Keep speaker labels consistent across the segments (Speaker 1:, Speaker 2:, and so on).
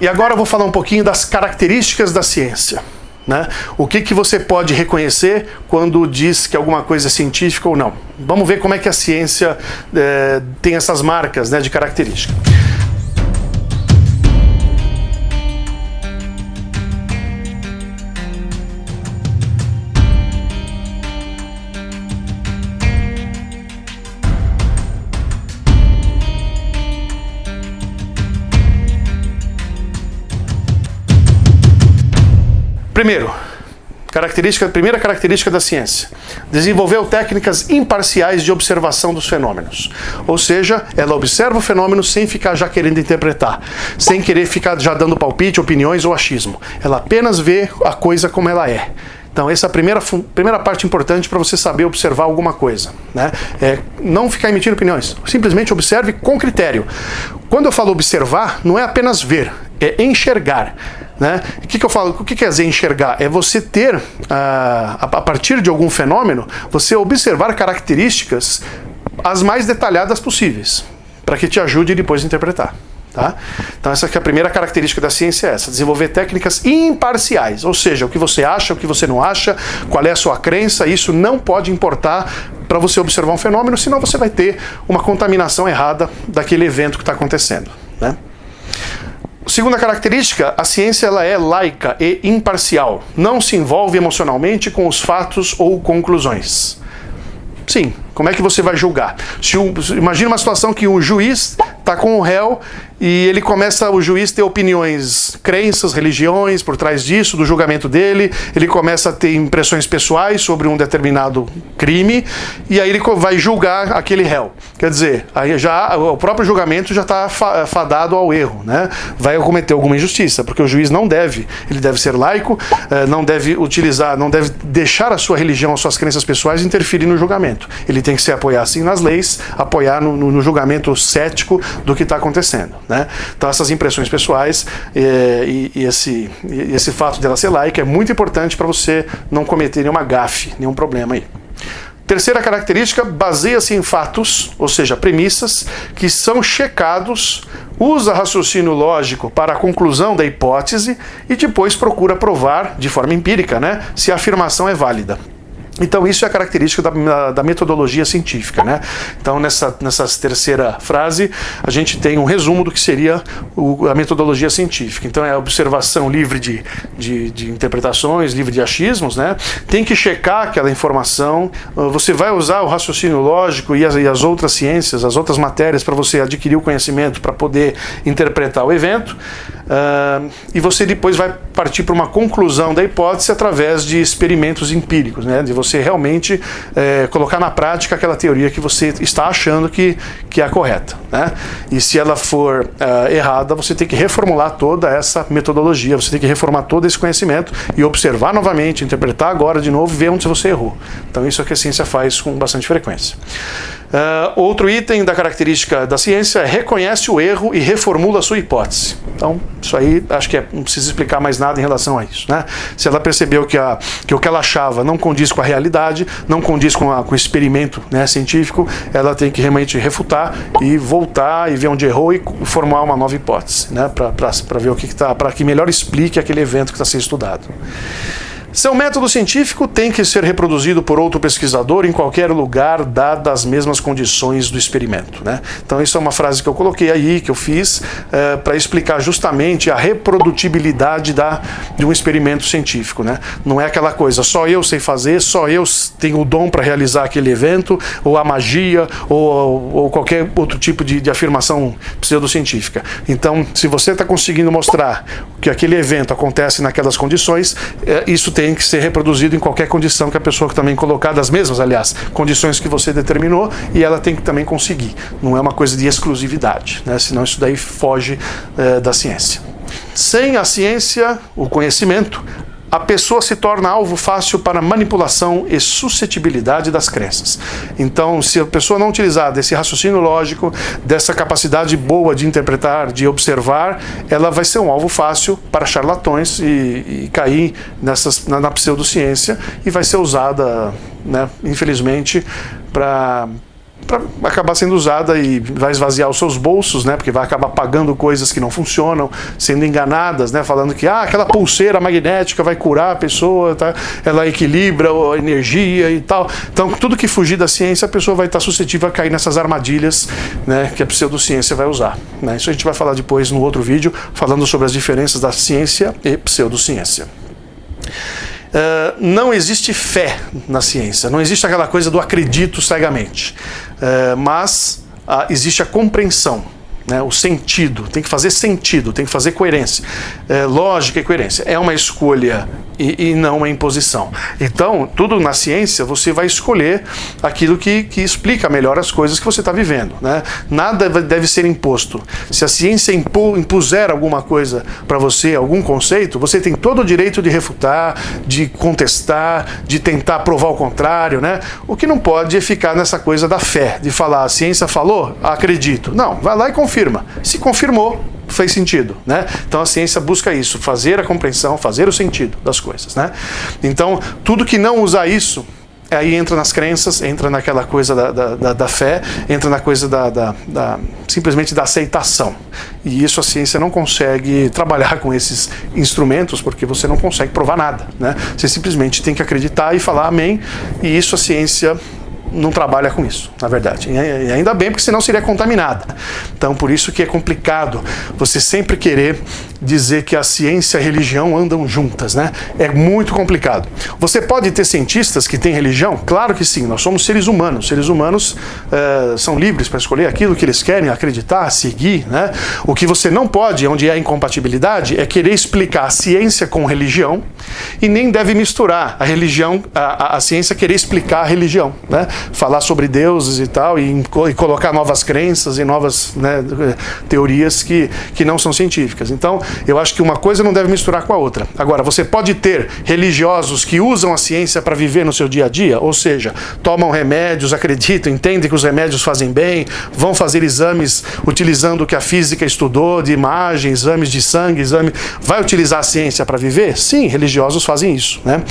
Speaker 1: E agora eu vou falar um pouquinho das características da ciência. Né? O que você pode reconhecer quando diz que alguma coisa é científica ou não. Vamos ver como é que a ciência tem essas marcas, né, de característica. Primeira característica da ciência: desenvolveu técnicas imparciais de observação dos fenômenos. Ou seja, ela observa o fenômeno sem ficar já querendo interpretar, sem querer ficar já dando palpite, opiniões ou achismo. Ela apenas vê a coisa como ela é. Então essa é a primeira parte importante para você saber observar alguma coisa, né? É não ficar emitindo opiniões, simplesmente observe com critério. Quando eu falo observar, não é apenas ver, é enxergar. Né? O que eu falo? O que quer dizer enxergar? É você ter, a partir de algum fenômeno, você observar características as mais detalhadas possíveis, para que te ajude depois a interpretar. Tá? Então essa aqui é a primeira característica da ciência, é essa: desenvolver técnicas imparciais, ou seja, o que você acha, o que você não acha, qual é a sua crença, isso não pode importar para você observar um fenômeno, senão você vai ter uma contaminação errada daquele evento que está acontecendo. Né? Segunda característica: a ciência ela é laica e imparcial, não se envolve emocionalmente com os fatos ou conclusões. Sim, como é que você vai julgar? Imagina uma situação que um juiz está com o réu e o juiz ter opiniões, crenças, religiões por trás disso, do julgamento dele, ele começa a ter impressões pessoais sobre um determinado crime, e aí ele vai julgar aquele réu. Quer dizer, aí já o próprio julgamento já está fadado ao erro, né? Vai cometer alguma injustiça, porque o juiz ele deve ser laico, não deve deixar a sua religião, as suas crenças pessoais interferir no julgamento. Ele tem que se apoiar sim nas leis, apoiar no julgamento cético do que está acontecendo. Né? Então essas impressões pessoais e esse fato dela ser laica é muito importante para você não cometer nenhuma gafe, nenhum problema aí. Terceira característica: baseia-se em fatos, ou seja, premissas, que são checados, usa raciocínio lógico para a conclusão da hipótese e depois procura provar, de forma empírica, né, se a afirmação é válida. Então isso é a característica da metodologia científica, né? Então nessa terceira frase a gente tem um resumo do que seria a metodologia científica. Então é a observação livre de interpretações, livre de achismos, né? Tem que checar aquela informação, você vai usar o raciocínio lógico e as outras ciências, as outras matérias para você adquirir o conhecimento, para poder interpretar o evento, e você depois vai partir para uma conclusão da hipótese através de experimentos empíricos, né? De você realmente colocar na prática aquela teoria que você está achando que é a correta. Né? E se ela for errada, você tem que reformular toda essa metodologia, você tem que reformar todo esse conhecimento e observar novamente, interpretar agora de novo e ver onde você errou. Então isso é o que a ciência faz com bastante frequência. Outro item da característica da ciência é: reconhece o erro e reformula a sua hipótese. Então, isso aí, acho que não precisa explicar mais nada em relação a isso. Né? Se ela percebeu que o que ela achava não condiz com a realidade, não condiz com o experimento, né, científico, ela tem que realmente refutar e voltar e ver onde errou e formar uma nova hipótese, né, para ver o que está, para que melhor explique aquele evento que está sendo estudado. Seu método científico tem que ser reproduzido por outro pesquisador em qualquer lugar, dadas as mesmas condições do experimento. Né? Então isso é uma frase que eu coloquei aí, que eu fiz, para explicar justamente a reprodutibilidade de um experimento científico. Né? Não é aquela coisa, só eu sei fazer, só eu tenho o dom para realizar aquele evento, ou a magia, ou qualquer outro tipo de afirmação pseudocientífica. Então, se você está conseguindo mostrar que aquele evento acontece naquelas condições, isso tem que ser reproduzido em qualquer condição que a pessoa que também colocar, das mesmas, aliás, condições que você determinou, e ela tem que também conseguir. Não é uma coisa de exclusividade, né? Senão isso daí foge da ciência. Sem a ciência, o conhecimento, a pessoa se torna alvo fácil para manipulação e suscetibilidade das crenças. Então, se a pessoa não utilizar desse raciocínio lógico, dessa capacidade boa de interpretar, de observar, ela vai ser um alvo fácil para charlatões e cair na pseudociência, e vai ser usada, né, infelizmente, para para acabar sendo usada e vai esvaziar os seus bolsos, né? Porque vai acabar pagando coisas que não funcionam, sendo enganadas, né? Falando que aquela pulseira magnética vai curar a pessoa, tá? Ela equilibra a energia e tal. Então, tudo que fugir da ciência, a pessoa vai estar suscetível a cair nessas armadilhas, né? Que a pseudociência vai usar, né? Isso a gente vai falar depois no outro vídeo, falando sobre as diferenças da ciência e pseudociência. Não existe fé na ciência, não existe aquela coisa do acredito cegamente, mas existe a compreensão, né, o sentido, tem que fazer sentido, tem que fazer coerência, lógica e coerência. É uma escolha e não uma imposição. Então, tudo na ciência você vai escolher aquilo que explica melhor as coisas que você está vivendo, né? Nada deve ser imposto. Se a ciência impuser alguma coisa para você, algum conceito, você tem todo o direito de refutar, de contestar, de tentar provar o contrário, né? O que não pode é ficar nessa coisa da fé, de falar, a ciência falou, acredito. Não, vai lá e confirma. Se confirmou, fez sentido, né? Então a ciência busca isso, fazer a compreensão, fazer o sentido das coisas, né? Então, tudo que não usar isso, aí entra nas crenças, entra naquela coisa da fé, entra na coisa simplesmente da aceitação. E isso a ciência não consegue trabalhar com esses instrumentos, porque você não consegue provar nada, né? Você simplesmente tem que acreditar e falar amém, e isso a ciência não trabalha com isso, na verdade. E ainda bem, porque senão seria contaminada. Então, por isso que é complicado você sempre querer dizer que a ciência e a religião andam juntas, né? É muito complicado. Você pode ter cientistas que têm religião? Claro que sim, nós somos seres humanos. Seres humanos são livres para escolher aquilo que eles querem acreditar, seguir, né? O que você não pode, onde há incompatibilidade, é querer explicar a ciência com religião, e nem deve misturar a religião, a ciência querer explicar a religião, né? Falar sobre deuses e tal, e colocar novas crenças e novas, né, teorias que não são científicas. Então, eu acho que uma coisa não deve misturar com a outra. Agora, você pode ter religiosos que usam a ciência para viver no seu dia a dia, ou seja, tomam remédios, acreditam, entendem que os remédios fazem bem, vão fazer exames utilizando o que a física estudou, de imagem, exames de sangue, vai utilizar a ciência para viver? Sim, religiosos fazem isso, né?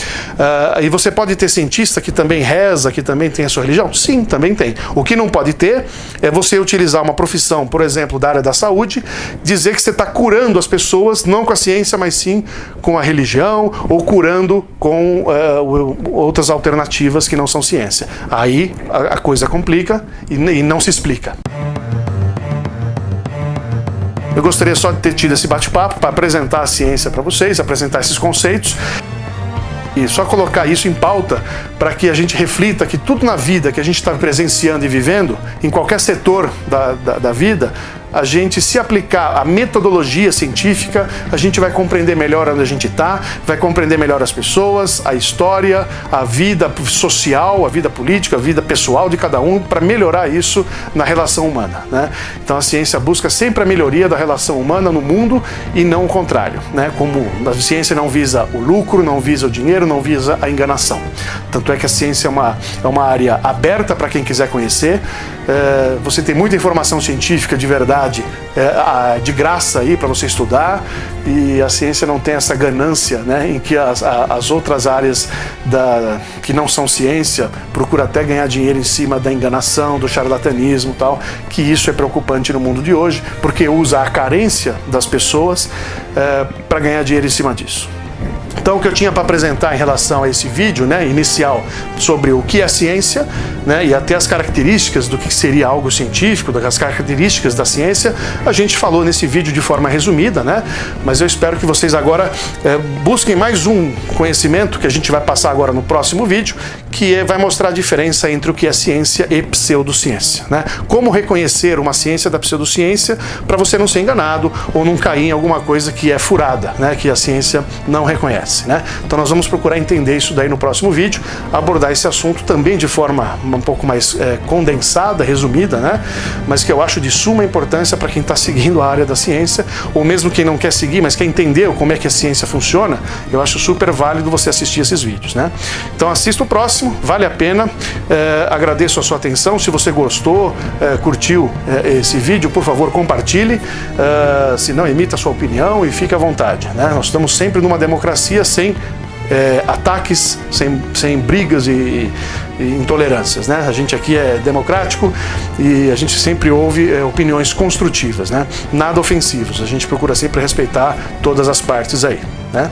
Speaker 1: E você pode ter cientista que também reza, que também tem a sua religião? Sim, também tem. O que não pode ter é você utilizar uma profissão, por exemplo, da área da saúde, dizer que você está curando as pessoas, não com a ciência, mas sim com a religião, ou curando com outras alternativas que não são ciência. Aí a coisa complica e não se explica. Eu gostaria só de ter tido esse bate-papo para apresentar a ciência para vocês, apresentar esses conceitos. E só colocar isso em pauta para que a gente reflita que tudo na vida que a gente está presenciando e vivendo, em qualquer setor da vida, a gente se aplicar a metodologia científica, a gente vai compreender melhor onde a gente está, vai compreender melhor as pessoas, a história, a vida social, a vida política, a vida pessoal de cada um, para melhorar isso na relação humana, né? Então a ciência busca sempre a melhoria da relação humana no mundo e não o contrário, né? Como a ciência não visa o lucro, não visa o dinheiro, não visa a enganação. Tanto é que a ciência é uma área aberta para quem quiser conhecer. Você tem muita informação científica de verdade, de graça aí para você estudar, e a ciência não tem essa ganância, né, em que as outras áreas que não são ciência procuram até ganhar dinheiro em cima da enganação, do charlatanismo e tal, que isso é preocupante no mundo de hoje, porque usa a carência das pessoas para ganhar dinheiro em cima disso. Então, o que eu tinha para apresentar em relação a esse vídeo, né, inicial, sobre o que é ciência, né, e até as características do que seria algo científico, das características da ciência, a gente falou nesse vídeo de forma resumida, né, mas eu espero que vocês agora busquem mais um conhecimento que a gente vai passar agora no próximo vídeo, que vai mostrar a diferença entre o que é ciência e pseudociência, né? Como reconhecer uma ciência da pseudociência para você não ser enganado ou não cair em alguma coisa que é furada, né, que a ciência não reconhece, né? Então nós vamos procurar entender isso daí no próximo vídeo, abordar esse assunto também de forma um pouco mais condensada, resumida, né? Mas que eu acho de suma importância para quem está seguindo a área da ciência, ou mesmo quem não quer seguir, mas quer entender como é que a ciência funciona. Eu acho super válido você assistir esses vídeos, né? Então assista o próximo, vale a pena. Agradeço a sua atenção. Se você gostou, curtiu esse vídeo, por favor, compartilhe. Se não, emita a sua opinião e fique à vontade, né? Nós estamos sempre numa democracia sem ataques, sem brigas e intolerâncias, né? A gente aqui é democrático e a gente sempre ouve opiniões construtivas, né? Nada ofensivos, a gente procura sempre respeitar todas as partes aí, né?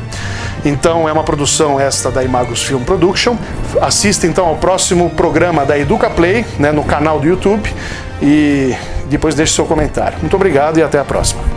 Speaker 1: Então é uma produção esta da Imagos Film Production. Assista então ao próximo programa da EducaPlay, né, no canal do YouTube, e depois deixe seu comentário. Muito obrigado e até a próxima.